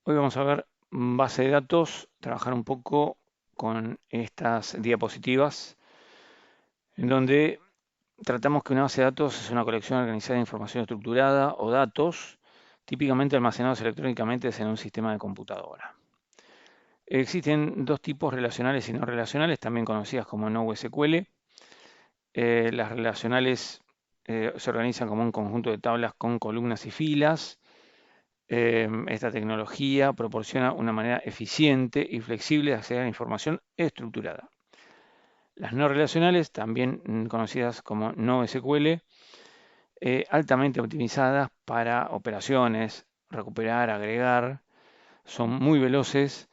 Hoy vamos a ver base de datos, trabajar un poco con estas diapositivas, en donde tratamos que una base de datos es una colección organizada de información estructurada o datos, típicamente almacenados electrónicamente en un sistema de computadora. Existen dos tipos relacionales y no relacionales, también conocidas como NoSQL. Las relacionales se organizan como un conjunto de tablas con columnas y filas. Esta tecnología proporciona una manera eficiente y flexible de acceder a información estructurada. Las no relacionales, también conocidas como NoSQL, altamente optimizadas para operaciones, recuperar, agregar, son muy veloces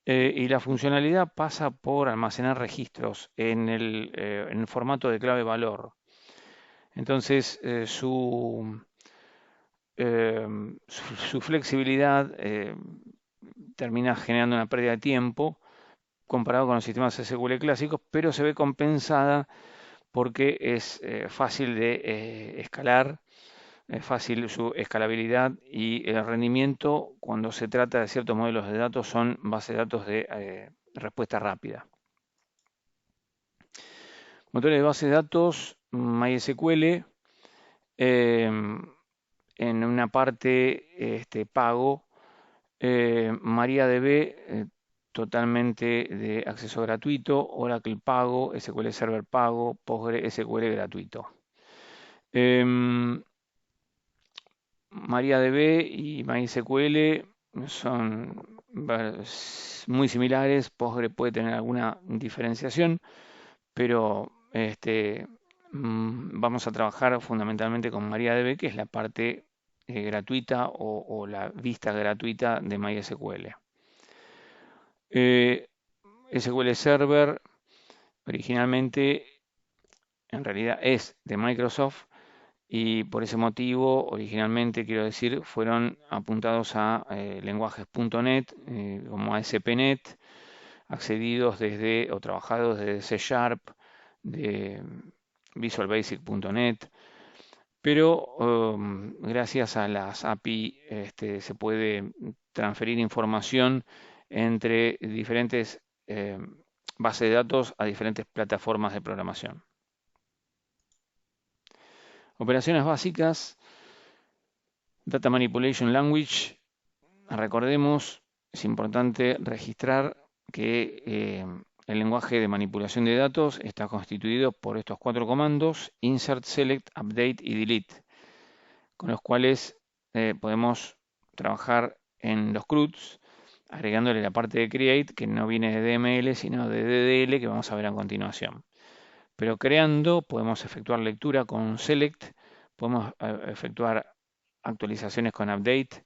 y la funcionalidad pasa por almacenar registros en el formato de clave valor. Entonces, su flexibilidad termina generando una pérdida de tiempo comparado con los sistemas SQL clásicos, pero se ve compensada porque es fácil de escalar, es fácil su escalabilidad y el rendimiento cuando se trata de ciertos modelos de datos son bases de datos de respuesta rápida. Motores de base de datos, MySQL, en una parte pago, MariaDB totalmente de acceso gratuito, Oracle pago, SQL Server pago, PostgreSQL gratuito. MariaDB y MySQL son muy similares, Postgre puede tener alguna diferenciación, pero vamos a trabajar fundamentalmente con MariaDB, que es la parte gratuita o la vista gratuita de MySQL. SQL Server originalmente en realidad es de Microsoft y por ese motivo originalmente quiero decir fueron apuntados a lenguajes .NET como ASP.NET, accedidos desde o trabajados desde C Sharp, de Visual Basic.NET, pero gracias a las API se puede transferir información entre diferentes bases de datos a diferentes plataformas de programación. Operaciones básicas, Data Manipulation Language. Recordemos, es importante registrar que el lenguaje de manipulación de datos está constituido por estos cuatro comandos: insert, select, update y delete, con los cuales podemos trabajar en los CRUDs, agregándole la parte de create, que no viene de DML, sino de DDL, que vamos a ver a continuación. Pero creando, podemos efectuar lectura con select, podemos efectuar actualizaciones con update,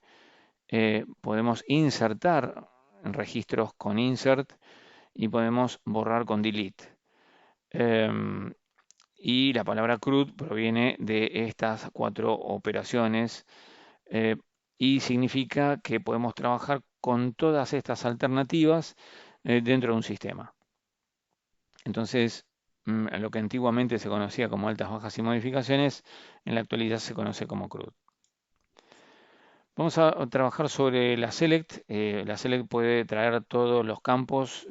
podemos insertar registros con insert y podemos borrar con delete. Y la palabra CRUD proviene de estas cuatro operaciones eh, y significa que podemos trabajar con todas estas alternativas dentro de un sistema. Entonces, lo que antiguamente se conocía como altas, bajas y modificaciones, en la actualidad se conoce como CRUD. Vamos a trabajar sobre la select. La select puede traer todos los campos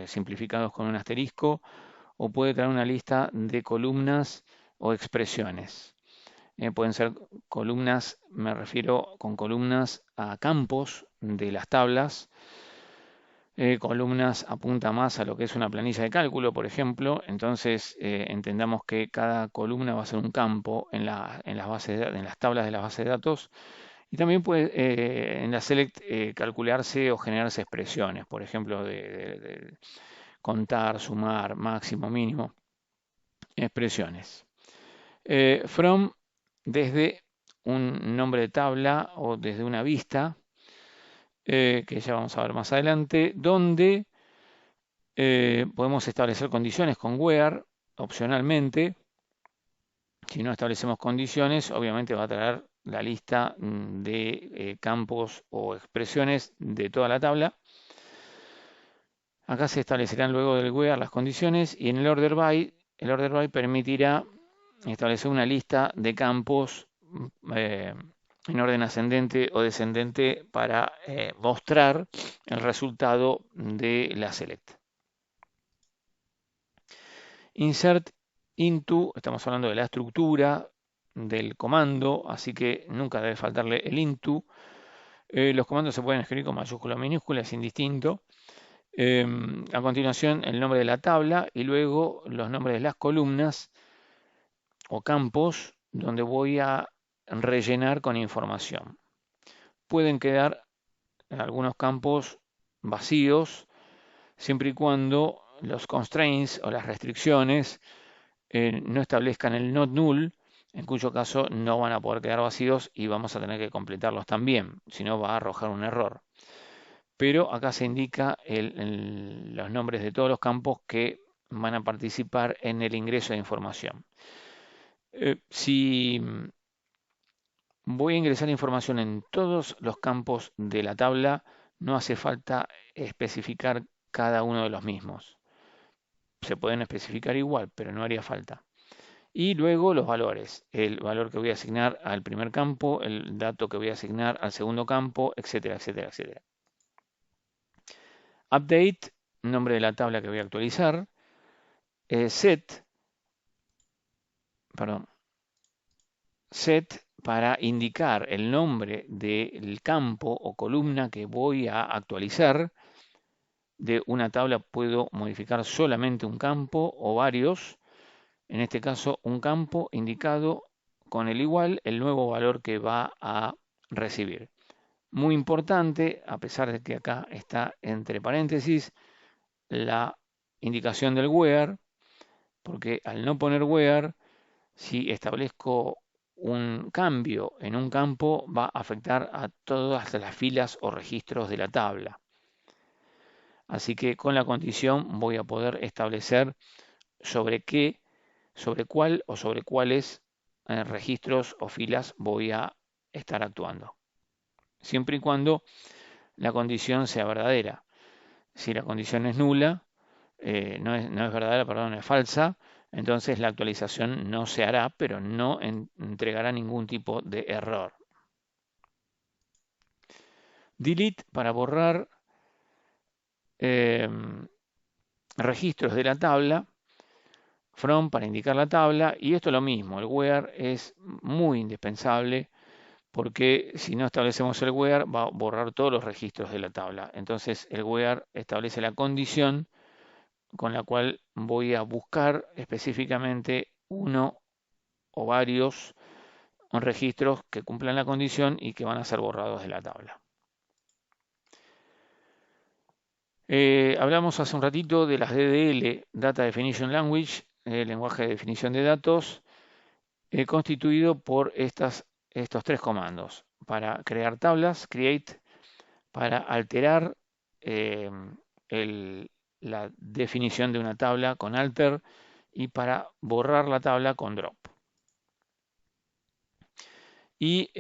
simplificados con un asterisco o puede traer una lista de columnas o expresiones. Pueden ser columnas, me refiero con columnas a campos de las tablas. Columnas apunta más a lo que es una planilla de cálculo, por ejemplo. Entonces, entendamos que cada columna va a ser un campo en las en las tablas de las bases de datos. Y también puede en la select calcularse o generarse expresiones, por ejemplo, de contar, sumar, máximo, mínimo, expresiones. From, desde un nombre de tabla o desde una vista, que ya vamos a ver más adelante, donde podemos establecer condiciones con where, opcionalmente. Si no establecemos condiciones, obviamente va a traer la lista de campos o expresiones de toda la tabla. Acá se establecerán luego del where las condiciones y en el order by permitirá establecer una lista de campos en orden ascendente o descendente para mostrar el resultado de la select. Insert into, estamos hablando de la estructura del comando, así que nunca debe faltarle el into. Los comandos se pueden escribir con mayúscula o minúscula, es indistinto. A continuación, el nombre de la tabla y luego los nombres de las columnas o campos donde voy a rellenar con información. Pueden quedar algunos campos vacíos siempre y cuando los constraints o las restricciones no establezcan el not null, en cuyo caso no van a poder quedar vacíos y vamos a tener que completarlos también, si no va a arrojar un error. Pero acá se indica los nombres de todos los campos que van a participar en el ingreso de información. Si voy a ingresar información en todos los campos de la tabla, no hace falta especificar cada uno de los mismos. Se pueden especificar igual, pero no haría falta. Y luego los valores, el valor que voy a asignar al primer campo, el dato que voy a asignar al segundo campo, etcétera, etcétera, etcétera. Update, nombre de la tabla que voy a actualizar. Set para indicar el nombre del campo o columna que voy a actualizar. De una tabla puedo modificar solamente un campo o varios. En este caso, un campo indicado con el igual, el nuevo valor que va a recibir. Muy importante, a pesar de que acá está entre paréntesis, la indicación del where, porque al no poner where, si establezco un cambio en un campo, va a afectar a todas las filas o registros de la tabla. Así que con la condición voy a poder establecer sobre cuál o sobre cuáles registros o filas voy a estar actuando. Siempre y cuando la condición sea verdadera. Si la condición es nula, no es verdadera, perdón, es falsa, entonces la actualización no se hará, pero no entregará ningún tipo de error. Delete para borrar registros de la tabla. From para indicar la tabla. Y esto es lo mismo, el where es muy indispensable porque si no establecemos el where va a borrar todos los registros de la tabla. Entonces el where establece la condición con la cual voy a buscar específicamente uno o varios registros que cumplan la condición y que van a ser borrados de la tabla. Hablamos hace un ratito de las DDL, Data Definition Language, lenguaje de definición de datos, constituido por estos tres comandos. Para crear tablas, create, para alterar la definición de una tabla con alter y para borrar la tabla con drop. Y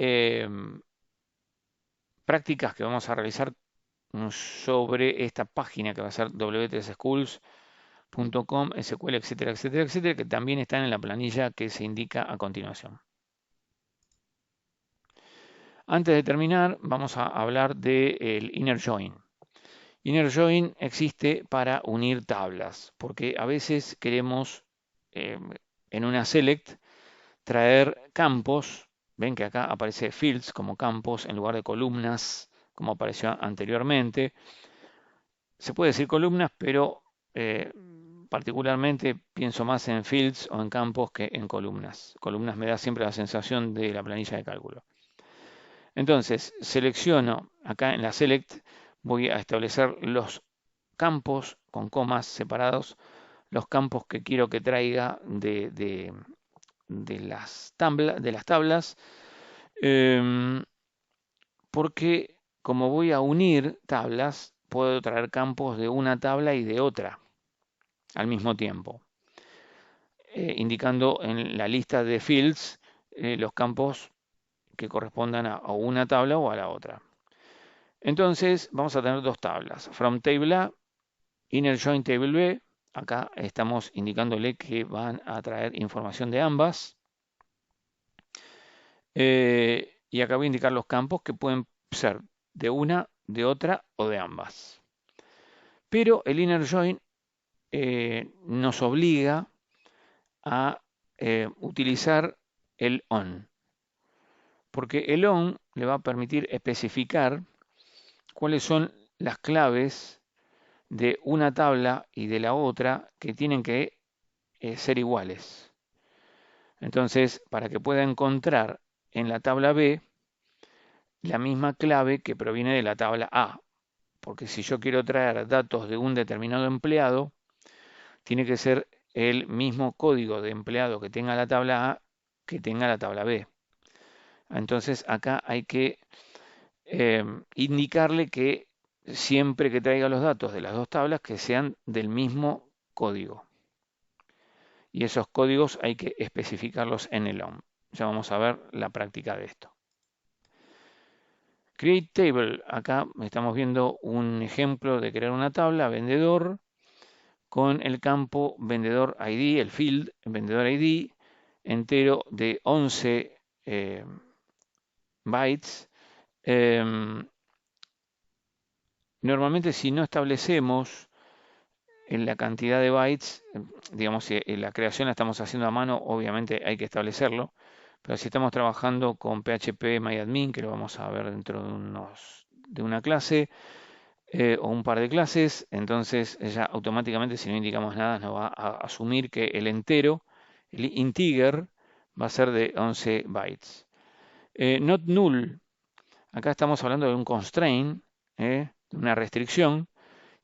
prácticas que vamos a realizar sobre esta página que va a ser w3schools.com, SQL, etcétera, etcétera, etcétera, que también están en la planilla que se indica a continuación. Antes de terminar, vamos a hablar del inner join. Inner join existe para unir tablas, porque a veces queremos en una select traer campos. Ven que acá aparece fields como campos en lugar de columnas, como apareció anteriormente. Se puede decir columnas, pero particularmente pienso más en fields o en campos que en columnas. Columnas me da siempre la sensación de la planilla de cálculo. Entonces, selecciono acá en la select, voy a establecer los campos con comas separados, los campos que quiero que traiga de las tablas, porque como voy a unir tablas, puedo traer campos de una tabla y de otra al mismo tiempo, indicando en la lista de fields los campos que correspondan a una tabla o a la otra. Entonces vamos a tener dos tablas, from table A, inner join table B. Acá estamos indicándole que van a traer información de ambas. Y acá voy a indicar los campos que pueden ser de una, de otra o de ambas. Pero el inner join nos obliga a utilizar el on, porque el on le va a permitir especificar cuáles son las claves de una tabla y de la otra que tienen que ser iguales. Entonces, para que pueda encontrar en la tabla B la misma clave que proviene de la tabla A, porque si yo quiero traer datos de un determinado empleado, tiene que ser el mismo código de empleado que tenga la tabla A que tenga la tabla B. Entonces acá hay que indicarle que siempre que traiga los datos de las dos tablas que sean del mismo código. Y esos códigos hay que especificarlos en el OM. Ya vamos a ver la práctica de esto. Create Table. Acá estamos viendo un ejemplo de crear una tabla vendedor con el campo vendedor ID, el field vendedor ID entero de 11 bytes. Normalmente si no establecemos en la cantidad de bytes, digamos si la creación la estamos haciendo a mano, obviamente hay que establecerlo, pero si estamos trabajando con PHP MyAdmin, que lo vamos a ver dentro de una clase o un par de clases, entonces ya automáticamente si no indicamos nada nos va a asumir que el entero, el integer, va a ser de 11 bytes. Not null, acá estamos hablando de un constraint, de una restricción,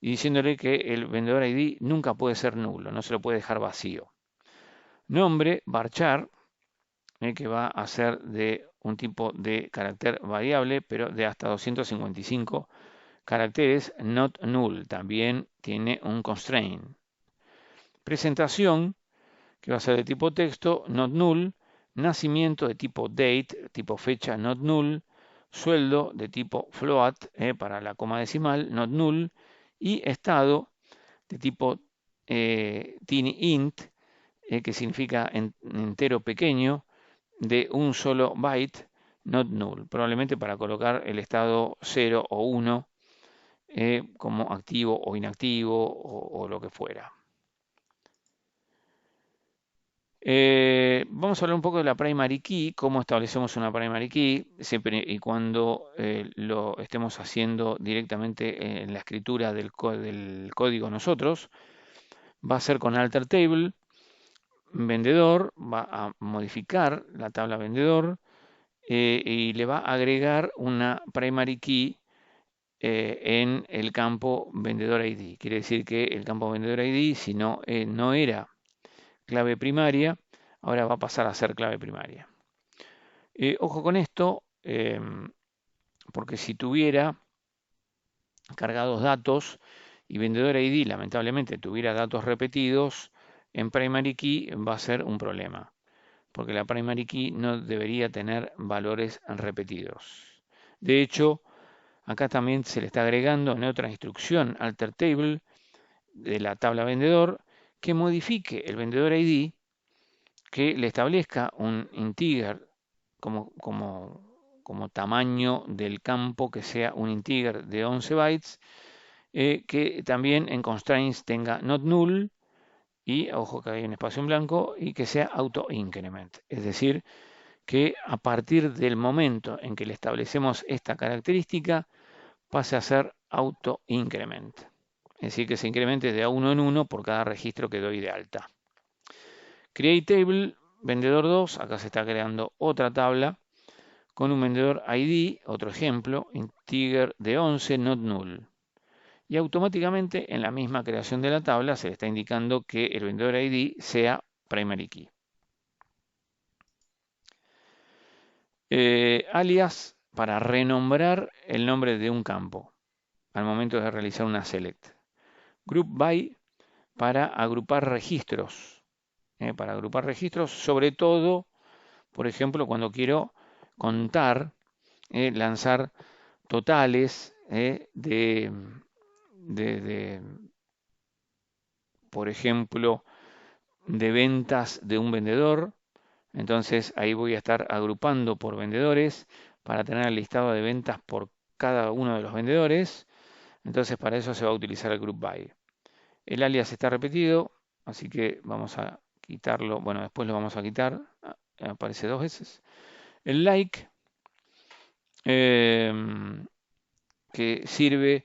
y diciéndole que el vendedor ID nunca puede ser nulo, no se lo puede dejar vacío. Nombre, varchar, que va a ser de un tipo de carácter variable, pero de hasta 255 caracteres, not null, también tiene un constraint. Presentación, que va a ser de tipo texto, not null. Nacimiento de tipo date, tipo fecha, not null. Sueldo de tipo float, para la coma decimal, not null. Y estado de tipo tiny int, que significa entero pequeño, de un solo byte, not null. Probablemente para colocar el estado 0 o 1 como activo o inactivo o lo que fuera. Vamos a hablar un poco de la primary key, cómo establecemos una primary key, siempre y cuando lo estemos haciendo directamente en la escritura del código nosotros. Va a ser con alter table, vendedor, va a modificar la tabla vendedor y le va a agregar una primary key en el campo vendedor ID. Quiere decir que el campo vendedor ID, si no, no era clave primaria, ahora va a pasar a ser clave primaria. Ojo con esto, porque si tuviera cargados datos y vendedor ID lamentablemente tuviera datos repetidos, en primary key va a ser un problema, porque la primary key no debería tener valores repetidos. De hecho, acá también se le está agregando en otra instrucción alter table de la tabla vendedor que modifique el vendedor ID, que le establezca un integer como tamaño del campo que sea un integer de 11 bytes, que también en constraints tenga not null y, ojo que hay un espacio en blanco, y que sea auto increment. Es decir, que a partir del momento en que le establecemos esta característica, pase a ser auto increment. Es decir, que se incremente de a uno en uno por cada registro que doy de alta. Create table, vendedor 2, acá se está creando otra tabla con un vendedor ID, otro ejemplo, integer de 11, not null. Y automáticamente en la misma creación de la tabla se le está indicando que el vendedor ID sea primary key. Alias para renombrar el nombre de un campo al momento de realizar una select. Group by para agrupar registros. Para agrupar registros, sobre todo, por ejemplo, cuando quiero contar, lanzar totales por ejemplo, de ventas de un vendedor. Entonces ahí voy a estar agrupando por vendedores para tener el listado de ventas por cada uno de los vendedores. Entonces para eso se va a utilizar el group by. El alias está repetido, así que vamos a quitarlo. Bueno, después lo vamos a quitar. Aparece 2 veces. El like, que sirve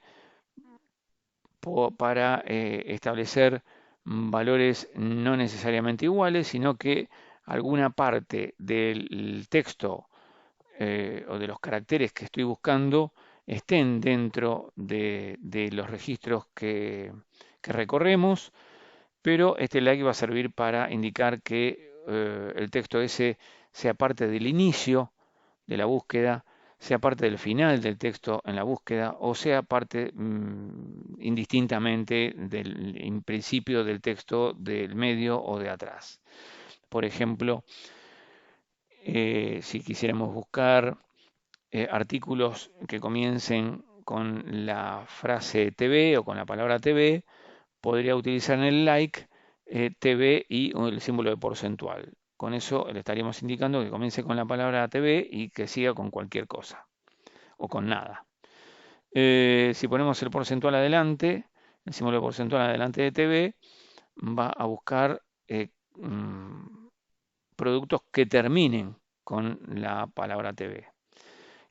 para establecer valores no necesariamente iguales, sino que alguna parte del texto o de los caracteres que estoy buscando estén dentro de los registros que recorremos, pero este like va a servir para indicar que el texto ese sea parte del inicio de la búsqueda, sea parte del final del texto en la búsqueda o sea parte indistintamente del principio del texto del medio o de atrás. Por ejemplo, si quisiéramos buscar artículos que comiencen con la frase TV o con la palabra TV, podría utilizar en el like TV y el símbolo de porcentual. Con eso le estaríamos indicando que comience con la palabra TV y que siga con cualquier cosa o con nada. Si ponemos el porcentual adelante, el símbolo de porcentual adelante de TV, va a buscar productos que terminen con la palabra TV.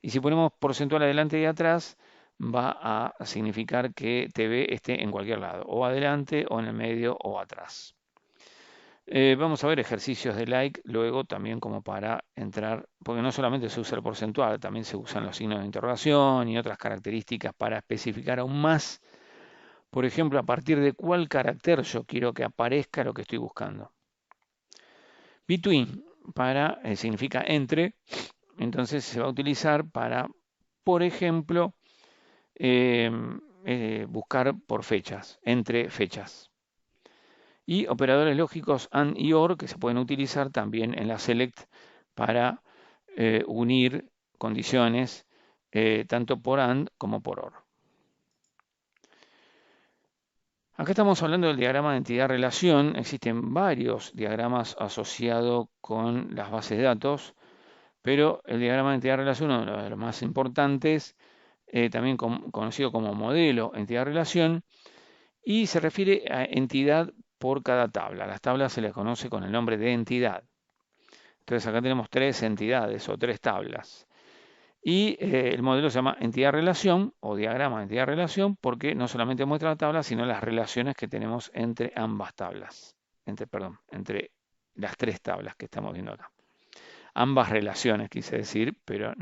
Y si ponemos porcentual adelante y atrás, va a significar que TV esté en cualquier lado, o adelante, o en el medio, o atrás. Vamos a ver ejercicios de like luego también como para entrar, porque no solamente se usa el porcentual, también se usan los signos de interrogación y otras características para especificar aún más, por ejemplo, a partir de cuál carácter yo quiero que aparezca lo que estoy buscando. Between significa entre, entonces se va a utilizar para, por ejemplo, buscar por fechas, entre fechas. Y operadores lógicos AND y OR que se pueden utilizar también en la SELECT para unir condiciones tanto por AND como por OR. Acá estamos hablando del diagrama de entidad-relación. Existen varios diagramas asociados con las bases de datos, pero el diagrama de entidad-relación, uno de los más importantes, también conocido como modelo entidad-relación, y se refiere a entidad por cada tabla. Las tablas se les conoce con el nombre de entidad. Entonces acá tenemos 3 entidades o 3 tablas. Y el modelo se llama entidad-relación o diagrama de entidad-relación porque no solamente muestra la tabla, sino las relaciones que tenemos entre ambas tablas. Entre las 3 tablas que estamos viendo acá. Ambas relaciones, quise decir, pero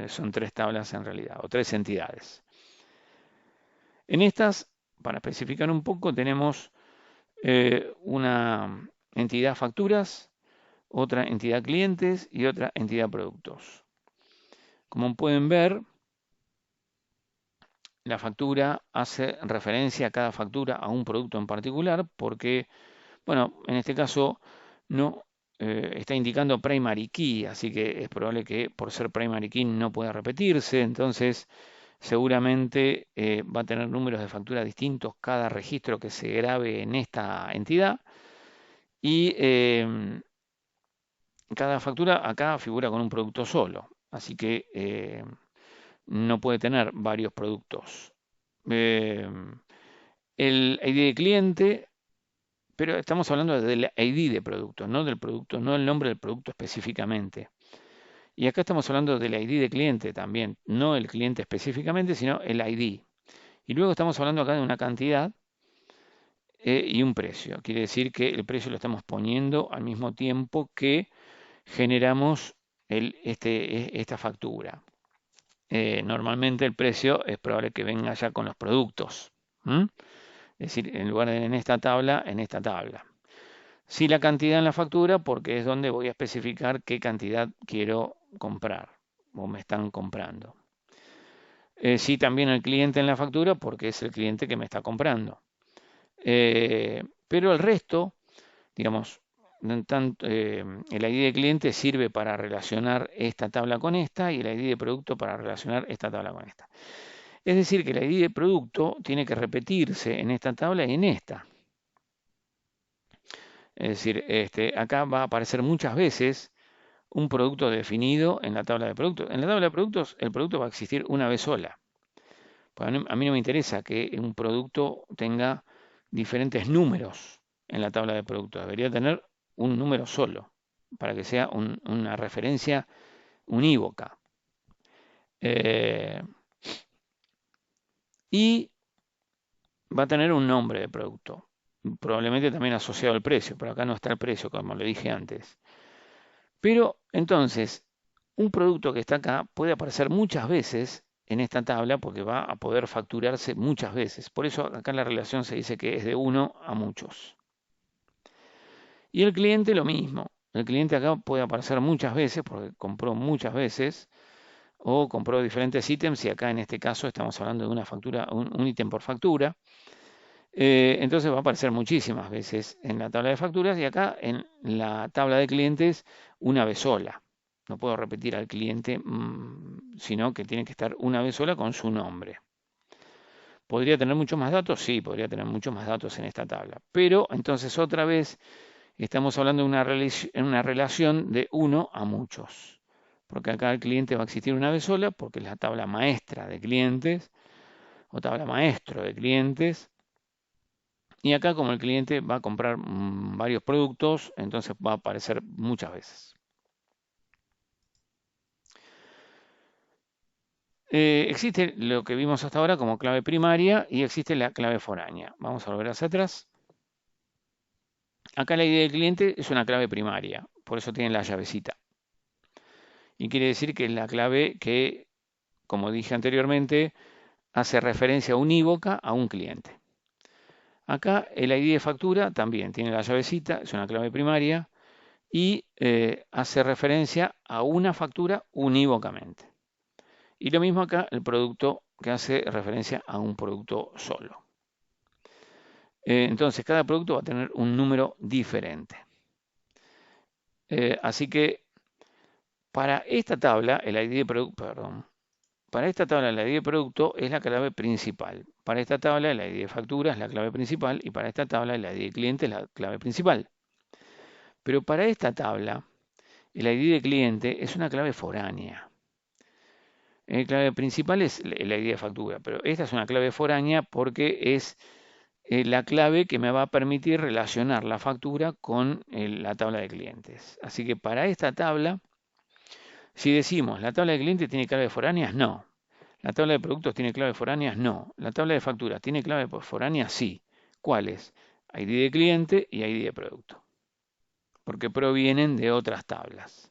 son 3 tablas en realidad, o 3 entidades. En estas, para especificar un poco, tenemos una entidad facturas, otra entidad clientes y otra entidad productos. Como pueden ver, la factura hace referencia a cada factura a un producto en particular porque, bueno, en este caso no está indicando primary key, así que es probable que por ser primary key no pueda repetirse, entonces seguramente va a tener números de factura distintos cada registro que se grabe en esta entidad y cada factura acá figura con un producto solo, así que no puede tener varios productos. El ID de cliente, pero estamos hablando del ID de producto, no del producto, no el nombre del producto específicamente. Y acá estamos hablando del ID de cliente también, no el cliente específicamente, sino el ID. Y luego estamos hablando acá de una cantidad y un precio. Quiere decir que el precio lo estamos poniendo al mismo tiempo que generamos esta factura. Normalmente el precio es probable que venga ya con los productos. Es decir, en lugar de en esta tabla, en esta tabla. Sí la cantidad en la factura porque es donde voy a especificar qué cantidad quiero comprar o me están comprando. Sí también el cliente en la factura porque es el cliente que me está comprando. Pero el resto, digamos, el ID de cliente sirve para relacionar esta tabla con esta y el ID de producto para relacionar esta tabla con esta. Es decir, que el ID de producto tiene que repetirse en esta tabla y en esta. Es decir, acá va a aparecer muchas veces un producto definido en la tabla de productos. En la tabla de productos, el producto va a existir una vez sola. Pues a mí no me interesa que un producto tenga diferentes números en la tabla de productos. Debería tener un número solo para que sea una referencia unívoca. Y va a tener un nombre de producto, probablemente también asociado al precio, pero acá no está el precio, como le dije antes. Pero entonces, un producto que está acá puede aparecer muchas veces en esta tabla porque va a poder facturarse muchas veces. Por eso acá la relación se dice que es de uno a muchos. Y el cliente lo mismo. El cliente acá puede aparecer muchas veces porque compró muchas veces o compró diferentes ítems y acá en este caso estamos hablando de una factura, un ítem por factura. Entonces va a aparecer muchísimas veces en la tabla de facturas y acá en la tabla de clientes una vez sola. No puedo repetir al cliente, sino que tiene que estar una vez sola con su nombre. ¿Podría tener muchos más datos? Sí, podría tener muchos más datos en esta tabla. Pero entonces otra vez estamos hablando de una relación de uno a muchos. Porque acá el cliente va a existir una vez sola porque es la tabla maestra de clientes o tabla maestro de clientes. Y acá como el cliente va a comprar varios productos, entonces va a aparecer muchas veces. Existe lo que vimos hasta ahora como clave primaria y existe la clave foránea. Vamos a volver hacia atrás. Acá la ID del cliente es una clave primaria, por eso tiene la llavecita. Y quiere decir que es la clave que, como dije anteriormente, hace referencia unívoca a un cliente. Acá el ID de factura también tiene la llavecita, es una clave primaria y hace referencia a una factura unívocamente. Y lo mismo acá, el producto que hace referencia a un producto solo. Entonces, cada producto va a tener un número diferente. Así que para esta tabla, el ID de producto, perdón, para esta tabla el ID de producto es la clave principal. Para esta tabla el ID de factura es la clave principal y para esta tabla el ID de cliente es la clave principal. Pero para esta tabla, el ID de cliente es una clave foránea. La clave principal es el ID de factura, pero esta es una clave foránea porque es la clave que me va a permitir relacionar la factura con la tabla de clientes. Así que para esta tabla, si decimos la tabla de clientes tiene claves foráneas, no. La tabla de productos tiene claves foráneas, no. La tabla de facturas tiene clave foráneas, sí. ¿Cuáles? ID de cliente y ID de producto. Porque provienen de otras tablas.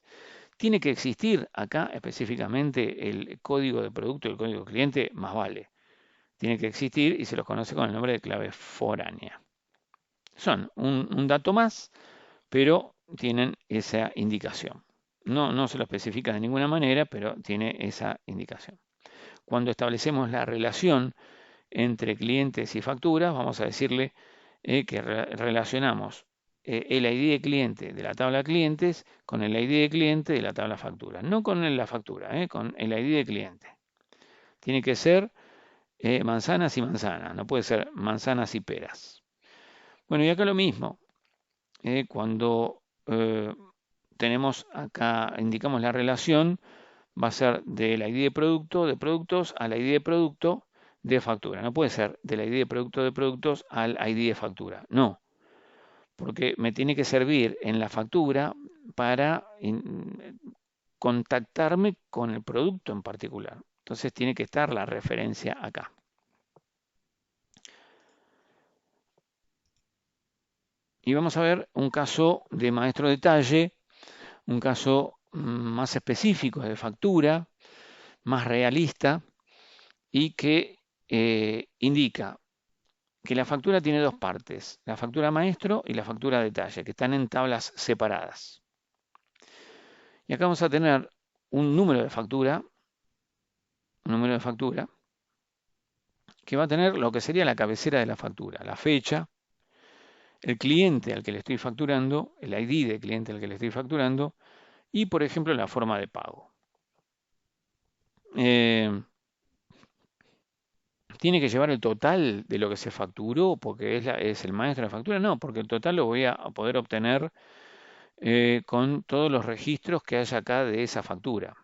Tiene que existir acá específicamente el código de producto y el código de cliente, más vale. Tiene que existir y se los conoce con el nombre de clave foránea. Son un dato más, pero tienen esa indicación. No se lo especifica de ninguna manera, pero tiene esa indicación. Cuando establecemos la relación entre clientes y facturas, vamos a decirle que relacionamos el ID de cliente de la tabla clientes con el ID de cliente de la tabla factura. No con la factura, con el ID de cliente. Tiene que ser manzanas y manzanas, no puede ser manzanas y peras. Bueno, y acá lo mismo. Cuando tenemos acá, indicamos la relación, va a ser del ID de producto, de productos, al ID de producto de factura. No puede ser del ID de productos al ID de factura. No, porque me tiene que servir en la factura para contactarme con el producto en particular. Entonces tiene que estar la referencia acá. Y vamos a ver un caso de maestro detalle, un caso más específico de factura, más realista y que indica que la factura tiene dos partes, la factura maestro y la factura detalle, que están en tablas separadas. Y acá vamos a tener un número de factura, que va a tener lo que sería la cabecera de la factura, la fecha, el cliente al que le estoy facturando, el ID del cliente al que le estoy facturando y, por ejemplo, la forma de pago. ¿Tiene que llevar el total de lo que se facturó porque es el maestro de la factura? No, porque el total lo voy a poder obtener con todos los registros que haya acá de esa factura.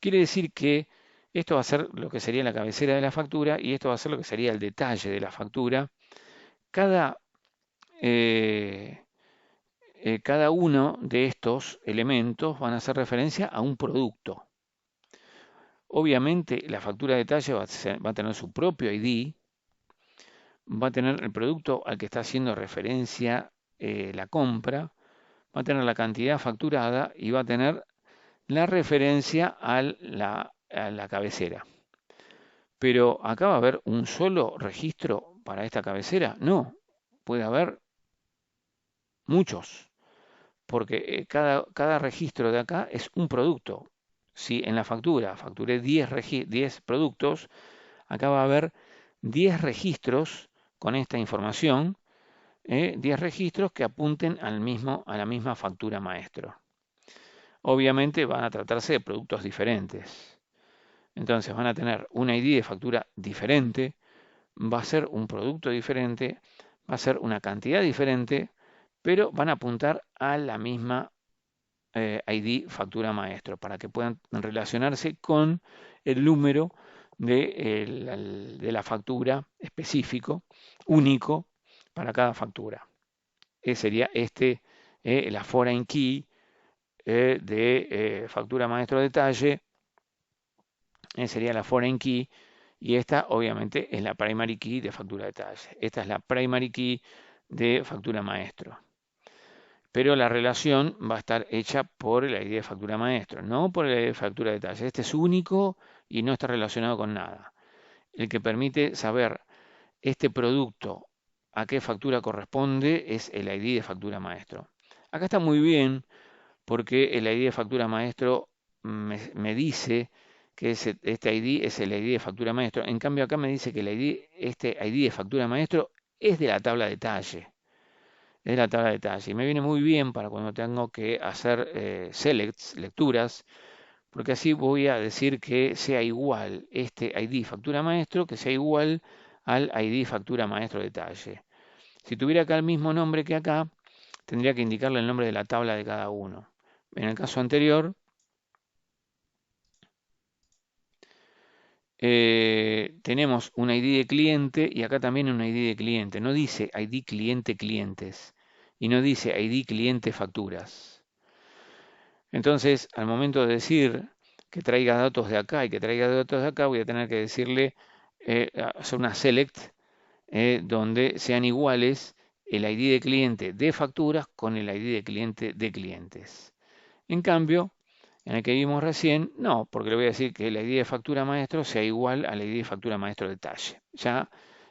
Quiere decir que esto va a ser lo que sería la cabecera de la factura y esto va a ser lo que sería el detalle de la factura. Cada, eh, cada uno de estos elementos van a hacer referencia a un producto. Obviamente la factura de detalle va a tener su propio ID, va a tener el producto al que está haciendo referencia la compra, va a tener la cantidad facturada y va a tener la referencia a la cabecera. Pero acá va a haber un solo registro para esta cabecera. No, puede haber muchos, porque cada registro de acá es un producto. Si en la factura facturé 10 productos, acá va a haber 10 registros con esta información, 10 registros que apunten a la misma factura maestro. Obviamente van a tratarse de productos diferentes. Entonces van a tener un ID de factura diferente, va a ser un producto diferente, va a ser una cantidad diferente, pero van a apuntar a la misma ID factura maestro para que puedan relacionarse con el número de la factura específico, único para cada factura. Sería la foreign key de factura maestro detalle, sería la foreign key, y esta obviamente es la primary key de factura detalle. Esta es la primary key de factura maestro. Pero la relación va a estar hecha por el ID de factura maestro, no por el ID de factura detalle. Este es único y no está relacionado con nada. El que permite saber este producto a qué factura corresponde es el ID de factura maestro. Acá está muy bien porque el ID de factura maestro me dice que este ID es el ID de factura maestro. En cambio acá me dice que este ID de factura maestro es de la tabla de detalle. Es de la tabla de detalle. Y me viene muy bien para cuando tengo que hacer selects, lecturas, porque así voy a decir que sea igual este ID factura maestro, que sea igual al ID factura maestro detalle. Si tuviera acá el mismo nombre que acá, tendría que indicarle el nombre de la tabla de cada uno. En el caso anterior, tenemos un ID de cliente y acá también un ID de cliente. No dice ID cliente clientes y no dice ID cliente facturas. Entonces, al momento de decir que traiga datos de acá y que traiga datos de acá, voy a tener que decirle, hacer una select donde sean iguales el ID de cliente de facturas con el ID de cliente de clientes. En cambio, en el que vimos recién, no, porque le voy a decir que el ID de factura maestro sea igual al ID de factura maestro detalle. Ya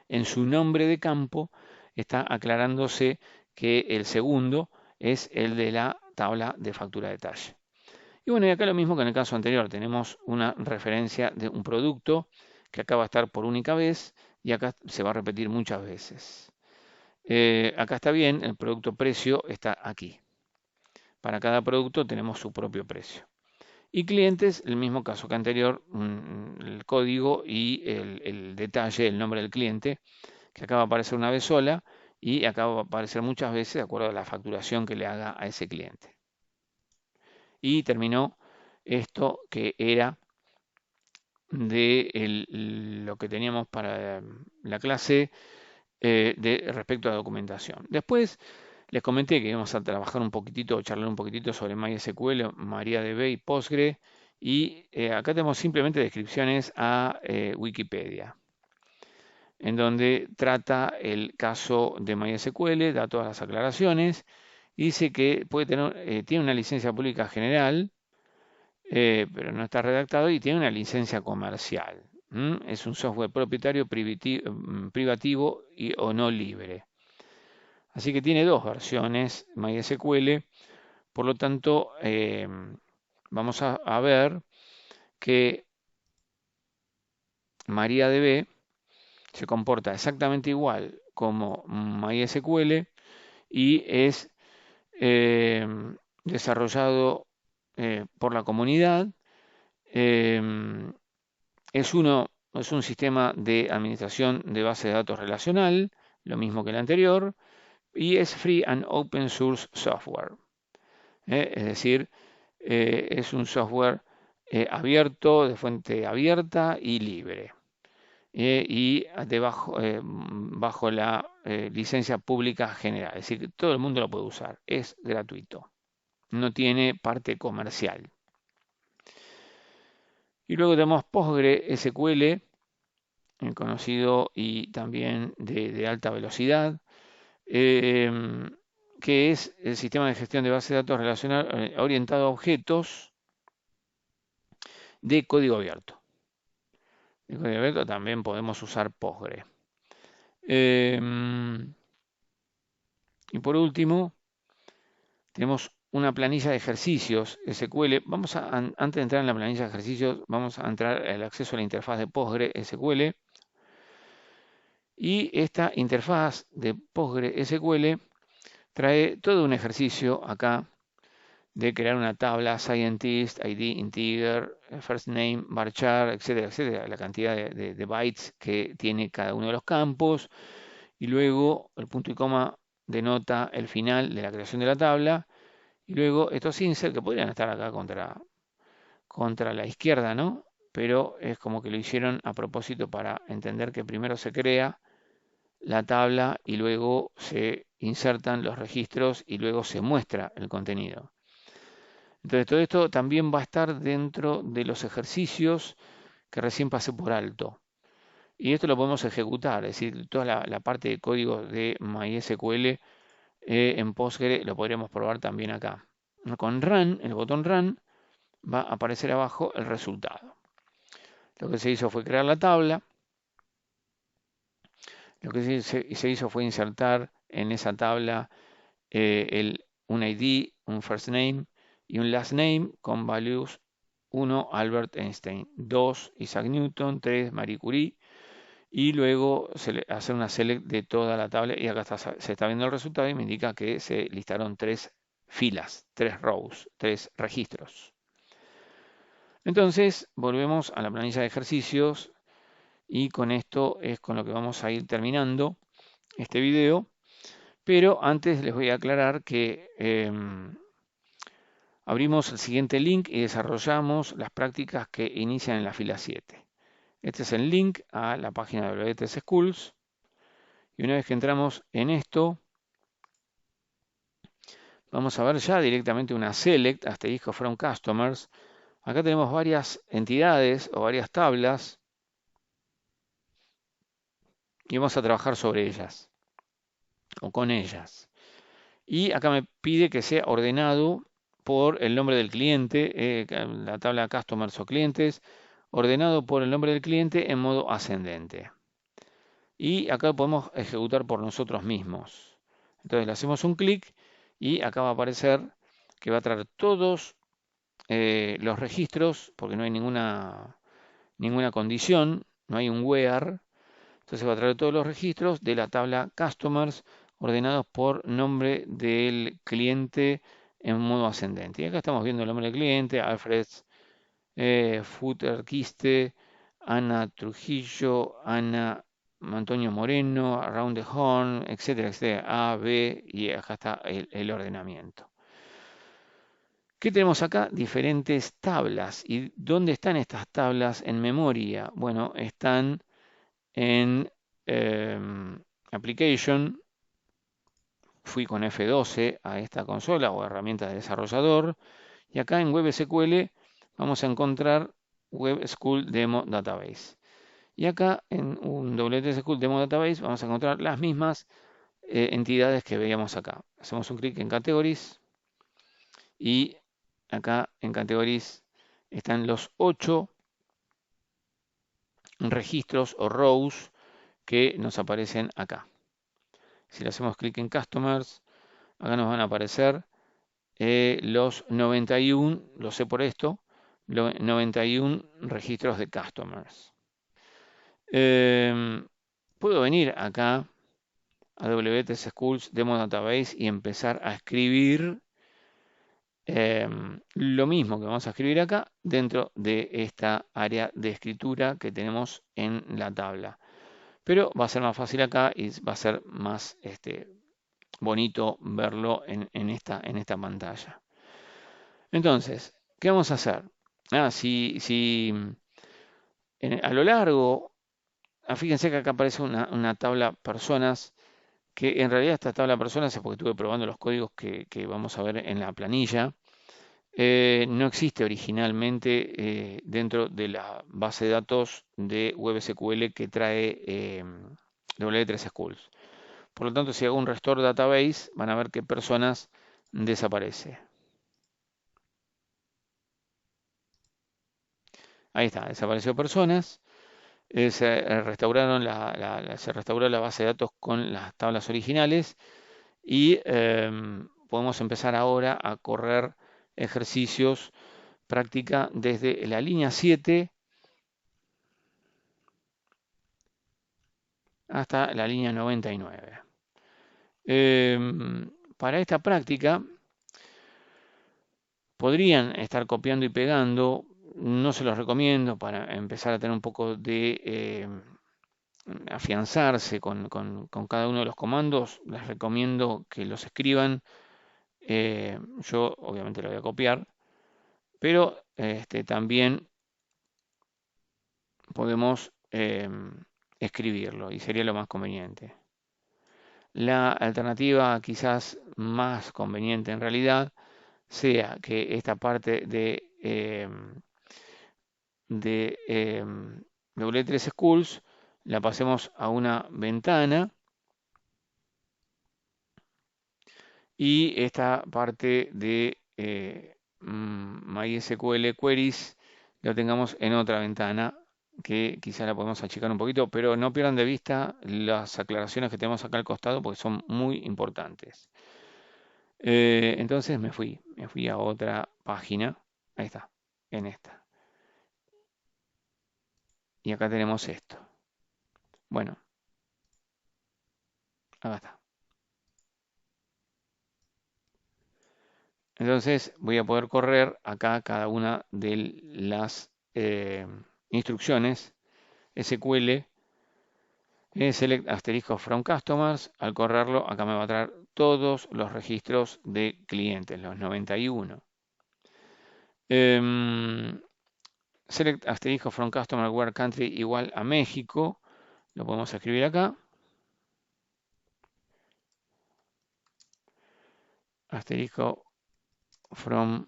en su nombre de campo está aclarándose que el segundo es el de la tabla de factura detalle. Y bueno, y acá lo mismo que en el caso anterior, tenemos una referencia de un producto que acá va a estar por única vez y acá se va a repetir muchas veces. Acá está bien, el producto precio está aquí. Para cada producto tenemos su propio precio. Y clientes, el mismo caso que anterior, el código y el detalle, el nombre del cliente, que acá va a aparecer una vez sola y acá va a aparecer muchas veces de acuerdo a la facturación que le haga a ese cliente. Y terminó esto que era de lo que teníamos para la clase respecto a documentación. Después les comenté que íbamos a trabajar un poquitito, charlar un poquitito sobre MySQL, MariaDB y Postgre. Y acá tenemos simplemente descripciones a Wikipedia, en donde trata el caso de MySQL, da todas las aclaraciones, y dice que tiene una licencia pública general, pero no está redactado, y tiene una licencia comercial. Es un software propietario, privativo o no libre. Así que tiene dos versiones MySQL, por lo tanto vamos a ver que MariaDB se comporta exactamente igual como MySQL y es eh, desarrollado por la comunidad. Es un sistema de administración de base de datos relacional, lo mismo que el anterior, y es free and open source software. Es decir, es un software abierto, de fuente abierta y libre. Y debajo, bajo la licencia pública general. Es decir, que todo el mundo lo puede usar. Es gratuito. No tiene parte comercial. Y luego tenemos PostgreSQL, conocido y también de alta velocidad, eh, que es el sistema de gestión de bases de datos orientado a objetos de código abierto. De código abierto también podemos usar Postgre. Eh, y por último, tenemos una planilla de ejercicios SQL. Antes de entrar en la planilla de ejercicios, vamos a entrar al acceso a la interfaz de PostgreSQL. Y esta interfaz de PostgreSQL trae todo un ejercicio acá de crear una tabla scientist, ID, integer, first name, varchar, etcétera, etcétera, la cantidad de bytes que tiene cada uno de los campos, y luego el punto y coma denota el final de la creación de la tabla, y luego estos insert que podrían estar acá contra la izquierda, ¿no? Pero es como que lo hicieron a propósito para entender que primero se crea la tabla y luego se insertan los registros y luego se muestra el contenido. Entonces todo esto también va a estar dentro de los ejercicios que recién pasé por alto. Y esto lo podemos ejecutar, es decir, toda la parte de código de MySQL en Postgre lo podríamos probar también acá. Con Run, el botón Run, va a aparecer abajo el resultado. Lo que se hizo fue crear la tabla. Lo que se hizo fue insertar en esa tabla un ID, un first name y un last name con values 1, Albert Einstein, 2, Isaac Newton, 3, Marie Curie, y luego hacer una select de toda la tabla, y acá se está viendo el resultado y me indica que se listaron 3 filas, 3 rows, 3 registros. Entonces, volvemos a la planilla de ejercicios y con esto es con lo que vamos a ir terminando este video. Pero antes les voy a aclarar que abrimos el siguiente link y desarrollamos las prácticas que inician en la fila 7. Este es el link a la página de WTS Schools. Y una vez que entramos en esto, vamos a ver ya directamente una select, asterisco from customers. Acá tenemos varias entidades o varias tablas y vamos a trabajar sobre ellas o con ellas. Y acá me pide que sea ordenado por el nombre del cliente, la tabla customers o clientes, ordenado por el nombre del cliente en modo ascendente. Y acá podemos ejecutar por nosotros mismos. Entonces le hacemos un clic y acá va a aparecer que va a traer todos los registros, porque no hay ninguna condición, no hay un where. Entonces va a traer todos los registros de la tabla customers ordenados por nombre del cliente en modo ascendente. Y acá estamos viendo el nombre del cliente: Alfred Futter Quiste, Ana Trujillo, Ana Antonio Moreno, Around the Horn, etcétera, etcétera, A, B, y acá está el ordenamiento. ¿Qué tenemos acá? Diferentes tablas. ¿Y dónde están estas tablas en memoria? Bueno, están en Application. Fui con F12 a esta consola o herramienta de desarrollador. Y acá en Web SQL vamos a encontrar Web School Demo Database. Y acá en un WTS School Demo Database vamos a encontrar las mismas entidades que veíamos acá. Hacemos un clic en Categories y acá en Categories están los 8 registros o rows que nos aparecen acá. Si le hacemos clic en Customers, acá nos van a aparecer los 91, lo sé por esto, 91 registros de Customers. Puedo venir acá a WTS Schools Demo Database y empezar a escribir lo mismo que vamos a escribir acá dentro de esta área de escritura que tenemos en la tabla. Pero va a ser más fácil acá y va a ser más bonito verlo en esta pantalla. Entonces, ¿qué vamos a hacer? A lo largo, fíjense que acá aparece una tabla personas, que en realidad esta tabla personas es porque estuve probando los códigos que vamos a ver en la planilla. No existe originalmente dentro de la base de datos de WebSQL que trae W3 Schools. Por lo tanto, si hago un restore database, van a ver que personas desaparece. Ahí está, desapareció personas. Se restauró la base de datos con las tablas originales y podemos empezar ahora a correr ejercicios práctica desde la línea 7 hasta la línea 99. Para esta práctica podrían estar copiando y pegando, no se los recomiendo para empezar a tener un poco de afianzarse con cada uno de los comandos. Les recomiendo que los escriban. Yo obviamente lo voy a copiar, pero también podemos escribirlo y sería lo más conveniente. La alternativa quizás más conveniente en realidad sea que esta parte de W3 Schools la pasemos a una ventana y esta parte de MySQL Queries lo tengamos en otra ventana que quizá la podemos achicar un poquito, pero no pierdan de vista las aclaraciones que tenemos acá al costado porque son muy importantes. Entonces me fui a otra página, ahí está, en esta. Y acá tenemos esto. Bueno, acá está. Entonces voy a poder correr acá cada una de las instrucciones SQL select asterisco from customers. Al correrlo, acá me va a traer todos los registros de clientes, los 91. Select asterisco from customer where country igual a México. Lo podemos escribir acá. Asterisco from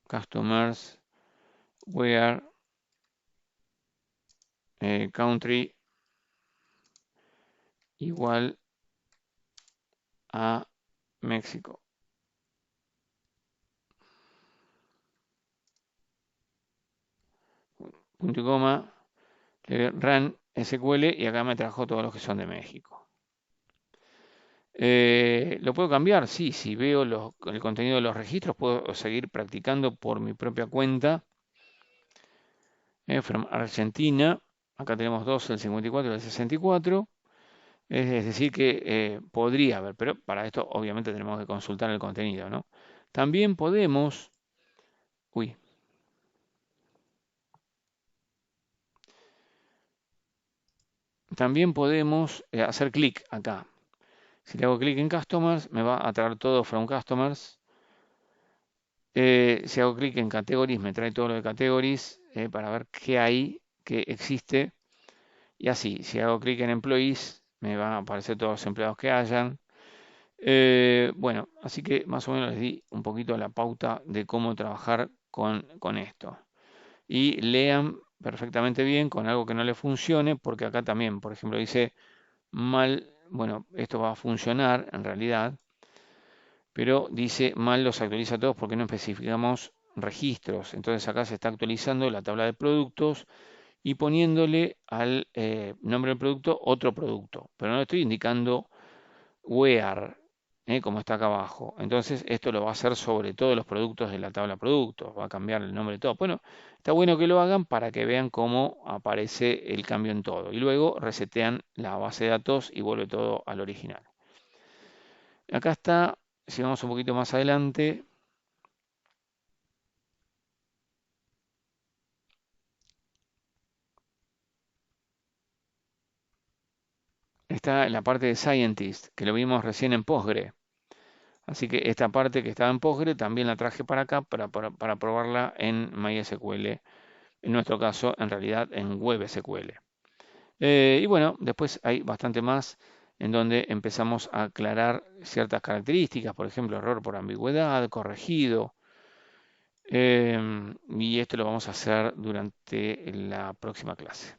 customers where country igual a México. Punto y coma, run SQL y acá me trajo todos los que son de México. ¿Lo puedo cambiar? Sí, si veo el contenido de los registros puedo seguir practicando por mi propia cuenta. From Argentina, acá tenemos dos, el 54 y el 64. Es decir que podría haber, pero para esto obviamente tenemos que consultar el contenido, ¿no? También podemos, uy, también podemos hacer clic acá. Si le hago clic en Customers, me va a traer todo from Customers. Si hago clic en Categories, me trae todo lo de Categories para ver qué hay, qué existe. Y así, si hago clic en Employees, me van a aparecer todos los empleados que hayan. Bueno, así que más o menos les di un poquito la pauta de cómo trabajar con esto. Y lean perfectamente bien con algo que no le funcione, porque acá también, por ejemplo, dice mal, bueno, esto va a funcionar en realidad, pero dice mal los actualiza todos porque no especificamos registros. Entonces acá se está actualizando la tabla de productos y poniéndole al nombre del producto otro producto, pero no le estoy indicando where, como está acá abajo. Entonces esto lo va a hacer sobre todos los productos de la tabla productos, va a cambiar el nombre de todo. Bueno, está bueno que lo hagan para que vean cómo aparece el cambio en todo. Y luego resetean la base de datos y vuelve todo al original. Acá está, si vamos un poquito más adelante, está la parte de Scientist, que lo vimos recién en Postgre. Así que esta parte que estaba en Postgre también la traje para acá para probarla en MySQL. En nuestro caso, en realidad, en WebSQL. Y bueno, después hay bastante más en donde empezamos a aclarar ciertas características, por ejemplo, error por ambigüedad, corregido. Y esto lo vamos a hacer durante la próxima clase.